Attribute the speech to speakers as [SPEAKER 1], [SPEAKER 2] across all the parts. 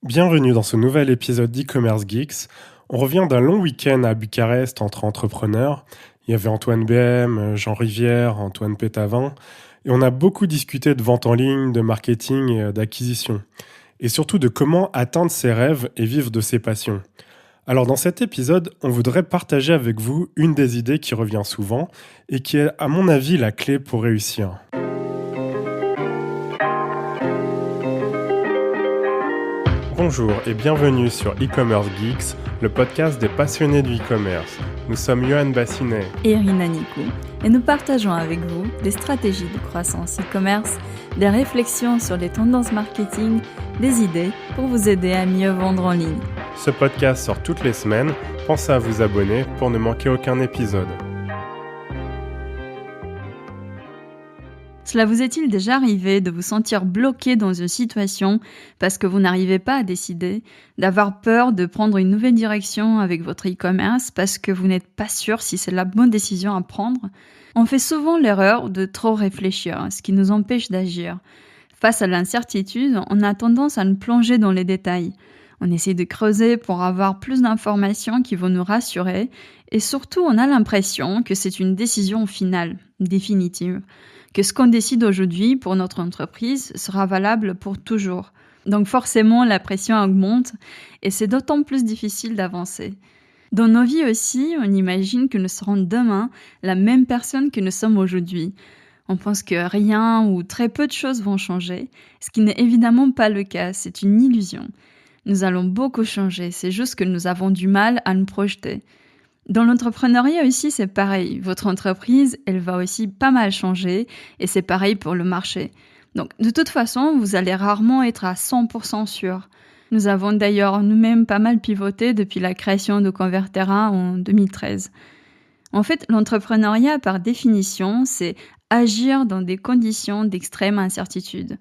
[SPEAKER 1] Bienvenue dans ce nouvel épisode d'e-commerce Geeks. On revient d'un long week-end à Bucarest entre entrepreneurs. Il y avait Antoine BM, Jean Rivière, Antoine Pétavin. Et on a beaucoup discuté de vente en ligne, de marketing et d'acquisition. Et surtout de comment atteindre ses rêves et vivre de ses passions. Alors dans cet épisode, on voudrait partager avec vous une des idées qui revient souvent et qui est à mon avis la clé pour réussir. Bonjour et bienvenue sur e-commerce Geeks, le podcast des passionnés du e-commerce. Nous sommes Yoann Bassinet
[SPEAKER 2] et Irina Nikou et nous partageons avec vous des stratégies de croissance e-commerce, des réflexions sur les tendances marketing, des idées pour vous aider à mieux vendre en ligne.
[SPEAKER 1] Ce podcast sort toutes les semaines, pensez à vous abonner pour ne manquer aucun épisode.
[SPEAKER 2] Cela vous est-il déjà arrivé de vous sentir bloqué dans une situation parce que vous n'arrivez pas à décider, d'avoir peur de prendre une nouvelle direction avec votre e-commerce parce que vous n'êtes pas sûr si c'est la bonne décision à prendre? On fait souvent l'erreur de trop réfléchir, ce qui nous empêche d'agir. Face à l'incertitude, on a tendance à nous plonger dans les détails. On essaie de creuser pour avoir plus d'informations qui vont nous rassurer et surtout on a l'impression que c'est une décision finale, définitive. Que ce qu'on décide aujourd'hui pour notre entreprise sera valable pour toujours. Donc forcément, la pression augmente et c'est d'autant plus difficile d'avancer. Dans nos vies aussi, on imagine que nous serons demain la même personne que nous sommes aujourd'hui. On pense que rien ou très peu de choses vont changer, ce qui n'est évidemment pas le cas, c'est une illusion. Nous allons beaucoup changer, c'est juste que nous avons du mal à nous projeter. Dans l'entrepreneuriat aussi, c'est pareil. Votre entreprise, elle va aussi pas mal changer et c'est pareil pour le marché. Donc, de toute façon, vous allez rarement être à 100% sûr. Nous avons d'ailleurs nous-mêmes pas mal pivoté depuis la création de Convertera en 2013. En fait, l'entrepreneuriat, par définition, c'est agir dans des conditions d'extrême incertitude.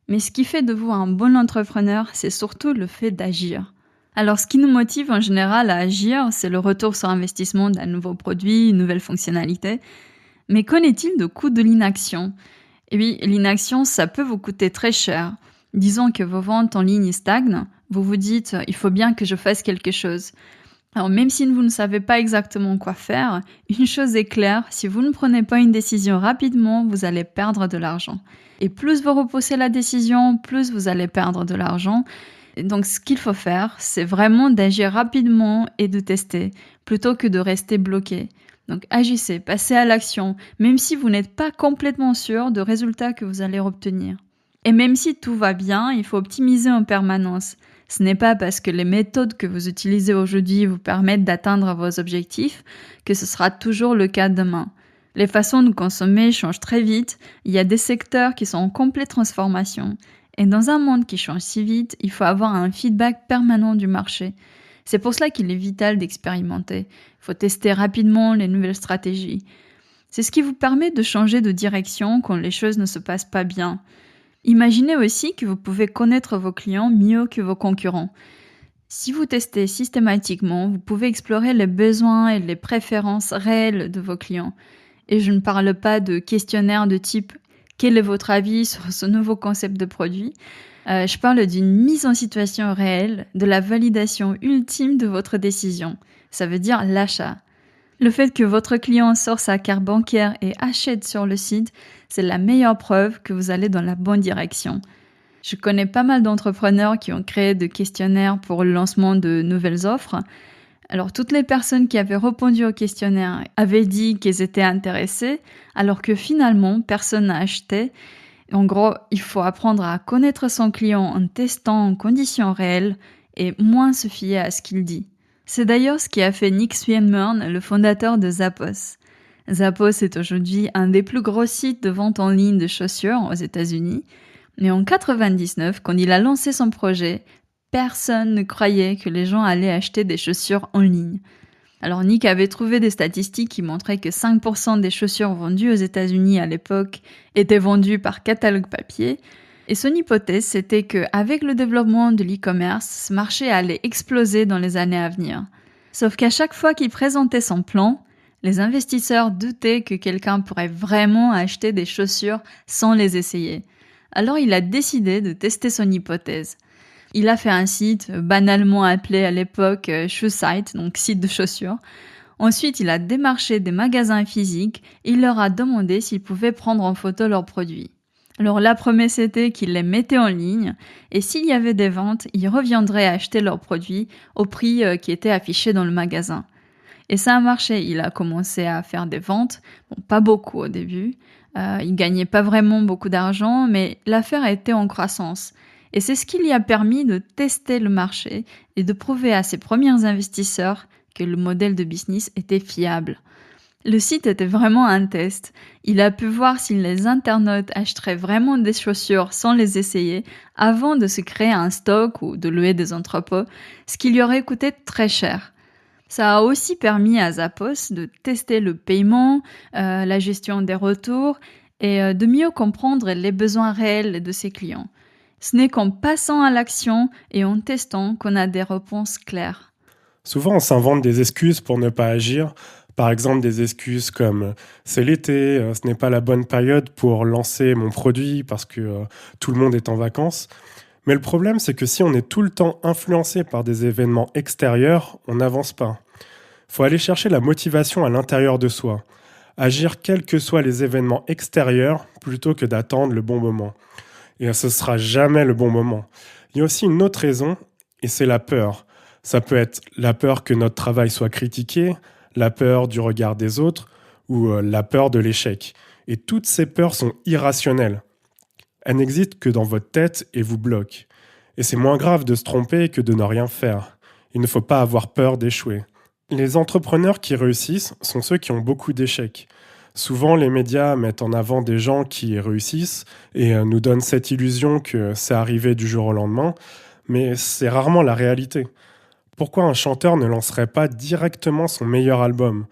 [SPEAKER 2] Mais ce qui fait de vous un bon entrepreneur, c'est surtout le fait d'agir. Alors, ce qui nous motive en général à agir, c'est le retour sur investissement d'un nouveau produit, une nouvelle fonctionnalité. Mais qu'en est-il du coût de l'inaction? Eh oui, l'inaction, ça peut vous coûter très cher. Disons que vos ventes en ligne stagnent, vous vous dites « il faut bien que je fasse quelque chose ». Alors, même si vous ne savez pas exactement quoi faire, une chose est claire, si vous ne prenez pas une décision rapidement, vous allez perdre de l'argent. Et plus vous repoussez la décision, plus vous allez perdre de l'argent. Donc, ce qu'il faut faire, c'est vraiment d'agir rapidement et de tester, plutôt que de rester bloqué. Donc, agissez, passez à l'action, même si vous n'êtes pas complètement sûr du résultat que vous allez obtenir. Et même si tout va bien, il faut optimiser en permanence. Ce n'est pas parce que les méthodes que vous utilisez aujourd'hui vous permettent d'atteindre vos objectifs que ce sera toujours le cas demain. Les façons de consommer changent très vite, il y a des secteurs qui sont en complète transformation. Et dans un monde qui change si vite, il faut avoir un feedback permanent du marché. C'est pour cela qu'il est vital d'expérimenter. Il faut tester rapidement les nouvelles stratégies. C'est ce qui vous permet de changer de direction quand les choses ne se passent pas bien. Imaginez aussi que vous pouvez connaître vos clients mieux que vos concurrents. Si vous testez systématiquement, vous pouvez explorer les besoins et les préférences réelles de vos clients. Et je ne parle pas de questionnaires de type « Quel est votre avis sur ce nouveau concept de produit ?» Je parle d'une mise en situation réelle, de la validation ultime de votre décision. Ça veut dire l'achat. Le fait que votre client sort sa carte bancaire et achète sur le site, c'est la meilleure preuve que vous allez dans la bonne direction. Je connais pas mal d'entrepreneurs qui ont créé des questionnaires pour le lancement de nouvelles offres. Alors, toutes les personnes qui avaient répondu au questionnaire avaient dit qu'elles étaient intéressées, alors que finalement, personne n'a acheté. En gros, il faut apprendre à connaître son client en testant en conditions réelles et moins se fier à ce qu'il dit. C'est d'ailleurs ce qui a fait Nick Swinmurn, le fondateur de Zappos. Zappos est aujourd'hui un des plus gros sites de vente en ligne de chaussures aux États-Unis. Mais en 1999, quand il a lancé son projet, personne ne croyait que les gens allaient acheter des chaussures en ligne. Alors Nick avait trouvé des statistiques qui montraient que 5% des chaussures vendues aux États-Unis à l'époque étaient vendues par catalogue papier. Et son hypothèse, c'était qu'avec le développement de l'e-commerce, ce marché allait exploser dans les années à venir. Sauf qu'à chaque fois qu'il présentait son plan, les investisseurs doutaient que quelqu'un pourrait vraiment acheter des chaussures sans les essayer. Alors il a décidé de tester son hypothèse. Il a fait un site banalement appelé à l'époque Shoe Site, donc site de chaussures. Ensuite, il a démarché des magasins physiques et il leur a demandé s'ils pouvaient prendre en photo leurs produits. Alors la promesse était qu'il les mettait en ligne et s'il y avait des ventes, ils reviendraient acheter leurs produits au prix qui était affiché dans le magasin. Et ça a marché, il a commencé à faire des ventes, bon, pas beaucoup au début, il gagnait pas vraiment beaucoup d'argent, mais l'affaire était en croissance. Et c'est ce qui lui a permis de tester le marché et de prouver à ses premiers investisseurs que le modèle de business était fiable. Le site était vraiment un test. Il a pu voir si les internautes achèteraient vraiment des chaussures sans les essayer avant de se créer un stock ou de louer des entrepôts, ce qui lui aurait coûté très cher. Ça a aussi permis à Zappos de tester le paiement, la gestion des retours et de mieux comprendre les besoins réels de ses clients. Ce n'est qu'en passant à l'action et en testant qu'on a des réponses claires.
[SPEAKER 1] Souvent, on s'invente des excuses pour ne pas agir. Par exemple, des excuses comme c'est l'été, ce n'est pas la bonne période pour lancer mon produit parce que tout le monde est en vacances. Mais le problème, c'est que si on est tout le temps influencé par des événements extérieurs, on n'avance pas. Il faut aller chercher la motivation à l'intérieur de soi. Agir quels que soient les événements extérieurs plutôt que d'attendre le bon moment. Et ce ne sera jamais le bon moment. Il y a aussi une autre raison, et c'est la peur. Ça peut être la peur que notre travail soit critiqué, la peur du regard des autres ou la peur de l'échec. Et toutes ces peurs sont irrationnelles. Elles n'existent que dans votre tête et vous bloquent. Et c'est moins grave de se tromper que de ne rien faire. Il ne faut pas avoir peur d'échouer. Les entrepreneurs qui réussissent sont ceux qui ont beaucoup d'échecs. Souvent, les médias mettent en avant des gens qui réussissent et nous donnent cette illusion que c'est arrivé du jour au lendemain, mais c'est rarement la réalité. Pourquoi un chanteur ne lancerait pas directement son meilleur album?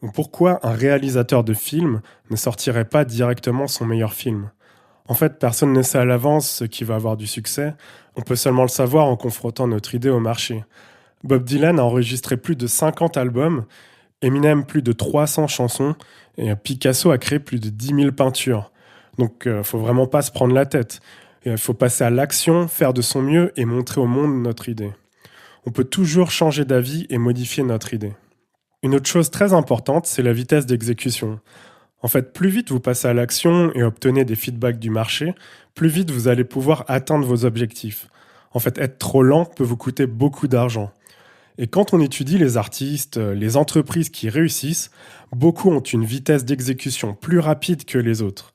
[SPEAKER 1] Ou pourquoi un réalisateur de film ne sortirait pas directement son meilleur film? En fait, personne ne sait à l'avance ce qui va avoir du succès, on peut seulement le savoir en confrontant notre idée au marché. Bob Dylan a enregistré plus de 50 albums, Eminem plus de 300 chansons, et Picasso a créé plus de 10 000 peintures. Donc, faut vraiment pas se prendre la tête. Il faut passer à l'action, faire de son mieux et montrer au monde notre idée. On peut toujours changer d'avis et modifier notre idée. Une autre chose très importante, c'est la vitesse d'exécution. En fait, plus vite vous passez à l'action et obtenez des feedbacks du marché, plus vite vous allez pouvoir atteindre vos objectifs. En fait, être trop lent peut vous coûter beaucoup d'argent. Et quand on étudie les artistes, les entreprises qui réussissent, beaucoup ont une vitesse d'exécution plus rapide que les autres.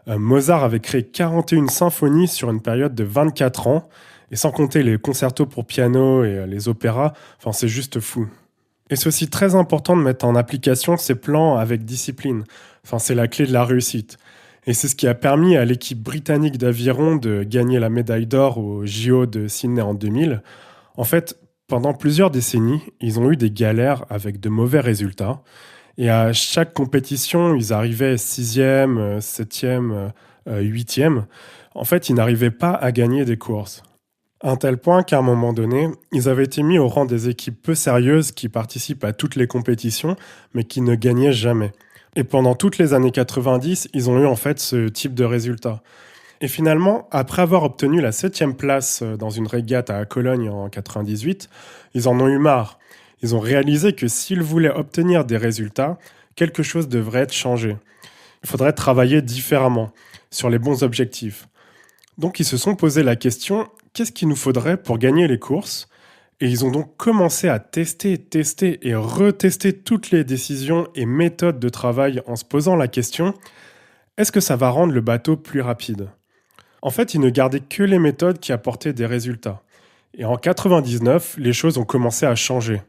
[SPEAKER 1] Mozart avait créé 41 symphonies sur une période de 24 ans, et sans compter les concertos pour piano et les opéras, enfin c'est juste fou. Et c'est aussi très important de mettre en application ces plans avec discipline. Enfin, c'est la clé de la réussite. Et c'est ce qui a permis à l'équipe britannique d'aviron de gagner la médaille d'or au JO de Sydney en 2000. En fait, pendant plusieurs décennies, ils ont eu des galères avec de mauvais résultats. Et à chaque compétition, ils arrivaient 6e, 7e, 8e. En fait, ils n'arrivaient pas à gagner des courses. À un tel point qu'à un moment donné, ils avaient été mis au rang des équipes peu sérieuses qui participent à toutes les compétitions, mais qui ne gagnaient jamais. Et pendant toutes les années 90, ils ont eu en fait ce type de résultat. Et finalement, après avoir obtenu la 7e place dans une régate à Cologne en 98, ils en ont eu marre. Ils ont réalisé que s'ils voulaient obtenir des résultats, quelque chose devrait être changé. Il faudrait travailler différemment, sur les bons objectifs. Donc ils se sont posé la question, qu'est-ce qu'il nous faudrait pour gagner les courses? Et ils ont donc commencé à tester et retester toutes les décisions et méthodes de travail en se posant la question, est-ce que ça va rendre le bateau plus rapide? En fait, ils ne gardaient que les méthodes qui apportaient des résultats. Et en 99, les choses ont commencé à changer.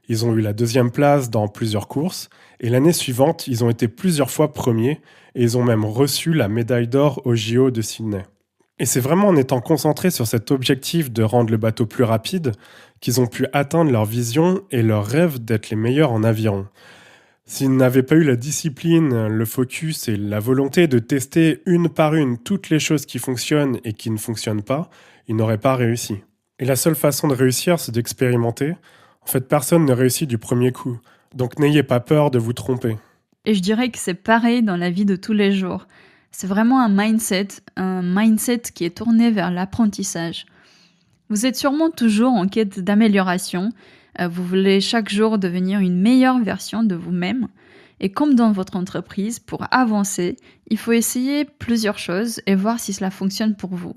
[SPEAKER 1] Ils ont eu la 2e place dans plusieurs courses, et l'année suivante, ils ont été plusieurs fois premiers, et ils ont même reçu la médaille d'or au JO de Sydney. Et c'est vraiment en étant concentrés sur cet objectif de rendre le bateau plus rapide qu'ils ont pu atteindre leur vision et leur rêve d'être les meilleurs en aviron. S'ils n'avaient pas eu la discipline, le focus et la volonté de tester une par une toutes les choses qui fonctionnent et qui ne fonctionnent pas, ils n'auraient pas réussi. Et la seule façon de réussir, c'est d'expérimenter. En fait, personne ne réussit du premier coup. Donc n'ayez pas peur de vous tromper.
[SPEAKER 2] Et je dirais que c'est pareil dans la vie de tous les jours. C'est vraiment un mindset qui est tourné vers l'apprentissage. Vous êtes sûrement toujours en quête d'amélioration. Vous voulez chaque jour devenir une meilleure version de vous-même. Et comme dans votre entreprise, pour avancer, il faut essayer plusieurs choses et voir si cela fonctionne pour vous.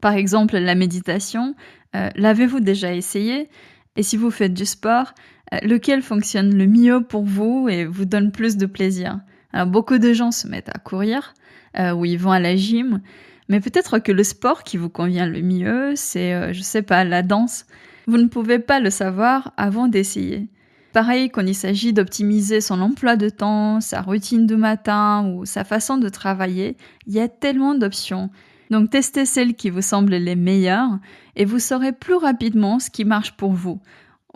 [SPEAKER 2] Par exemple, la méditation, l'avez-vous déjà essayé? Et si vous faites du sport, lequel fonctionne le mieux pour vous et vous donne plus de plaisir? Alors, beaucoup de gens se mettent à courir ou ils vont à la gym, mais peut-être que le sport qui vous convient le mieux, c'est, je sais pas, la danse. Vous ne pouvez pas le savoir avant d'essayer. Pareil quand il s'agit d'optimiser son emploi de temps, sa routine du matin ou sa façon de travailler, il y a tellement d'options. Donc testez celles qui vous semblent les meilleures et vous saurez plus rapidement ce qui marche pour vous,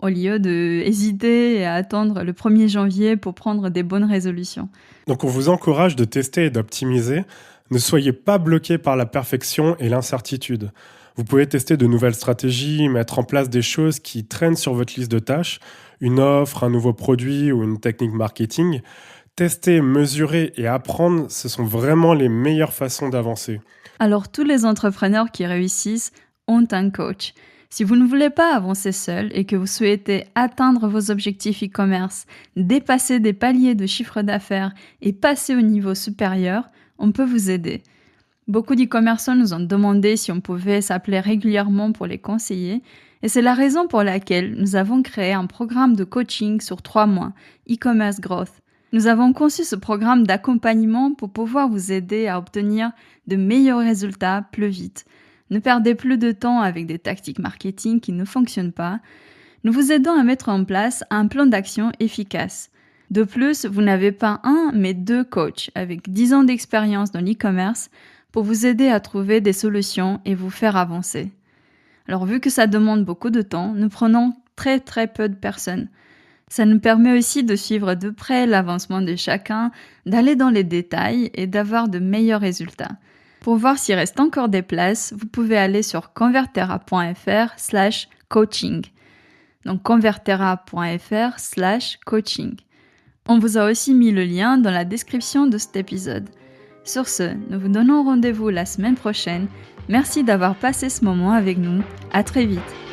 [SPEAKER 2] au lieu de hésiter et à attendre le 1er janvier pour prendre des bonnes résolutions.
[SPEAKER 1] Donc on vous encourage de tester et d'optimiser. Ne soyez pas bloqué par la perfection et l'incertitude. Vous pouvez tester de nouvelles stratégies, mettre en place des choses qui traînent sur votre liste de tâches, une offre, un nouveau produit ou une technique marketing. Tester, mesurer et apprendre, ce sont vraiment les meilleures façons d'avancer.
[SPEAKER 2] Alors tous les entrepreneurs qui réussissent ont un coach. Si vous ne voulez pas avancer seul et que vous souhaitez atteindre vos objectifs e-commerce, dépasser des paliers de chiffre d'affaires et passer au niveau supérieur, on peut vous aider. Beaucoup d'e-commerçants nous ont demandé si on pouvait s'appeler régulièrement pour les conseiller et c'est la raison pour laquelle nous avons créé un programme de coaching sur 3 mois, e-commerce growth. Nous avons conçu ce programme d'accompagnement pour pouvoir vous aider à obtenir de meilleurs résultats plus vite. Ne perdez plus de temps avec des tactiques marketing qui ne fonctionnent pas. Nous vous aidons à mettre en place un plan d'action efficace. De plus, vous n'avez pas un, mais 2 coachs avec 10 ans d'expérience dans l'e-commerce pour vous aider à trouver des solutions et vous faire avancer. Alors vu que ça demande beaucoup de temps, nous prenons très peu de personnes. Ça nous permet aussi de suivre de près l'avancement de chacun, d'aller dans les détails et d'avoir de meilleurs résultats. Pour voir s'il reste encore des places, vous pouvez aller sur convertera.fr/coaching. Donc convertera.fr/coaching. On vous a aussi mis le lien dans la description de cet épisode. Sur ce, nous vous donnons rendez-vous la semaine prochaine. Merci d'avoir passé ce moment avec nous. À très vite.